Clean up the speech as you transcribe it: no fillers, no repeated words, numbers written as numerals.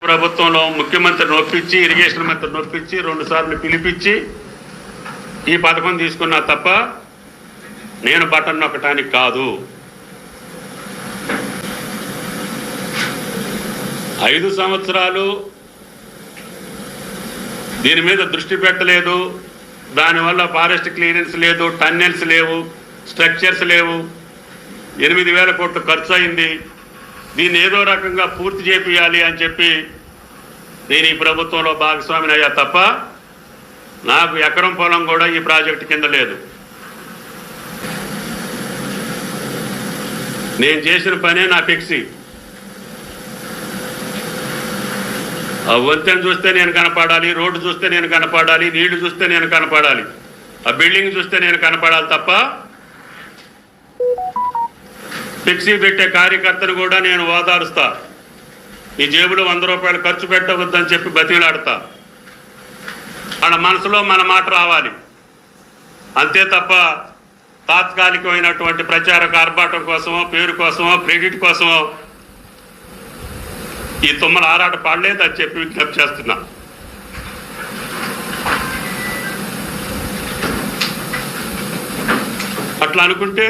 ప్రభుత్వంలో ముఖ్యమంత్రిని ఒప్పించి ఇరిగేషన్ మంత్రిని ఒప్పించి 2 సార్లు పిలిపించి ఈ పథకం తీసుకున్నా తప్ప నేను బటన్ నొక్కటానికి కాదు. 5 సంవత్సరాలు దీని మీద దృష్టి పెట్టలేదు. దానివల్ల ఫారెస్ట్ క్లియరెన్స్ లేదు, టన్నెల్స్ లేవు, స్ట్రక్చర్స్ లేవు. 8,000 కోట్లు ఖర్చు అయింది. దీన్ని ఏదో రకంగా పూర్తి చేపియాలి అని చెప్పి నేను ఈ ప్రభుత్వంలో భాగస్వామిని అయ్యా తప్ప నాకు ఎకరం పొలం కూడా ఈ ప్రాజెక్టు కింద లేదు. నేను చేసిన పనే నా ఫిక్సీ. ఆ వంతెన చూస్తే నేను కనపడాలి, రోడ్డు చూస్తే నేను కనపడాలి, నీళ్లు చూస్తే నేను కనపడాలి, ఆ బిల్డింగ్ చూస్తే నేను కనపడాలి తప్ప ఫిక్సీ పెట్టే కార్యకర్తను కూడా నేను ఓదారుస్తా. ఈ జేబులో 100 రూపాయలు ఖర్చు పెట్టవద్దని చెప్పి బతిలాడతా. వాళ్ళ మనసులో మన మాట రావాలి అంతే తప్ప తాత్కాలికమైనటువంటి ప్రచార ఆర్భాటం కోసమో, పేరు కోసమో, క్రెడిట్ కోసమో ఈ తుమ్మల ఆరాట పాడలేదు అని చెప్పి విజ్ఞప్తి చేస్తున్నా. అట్లా అనుకుంటే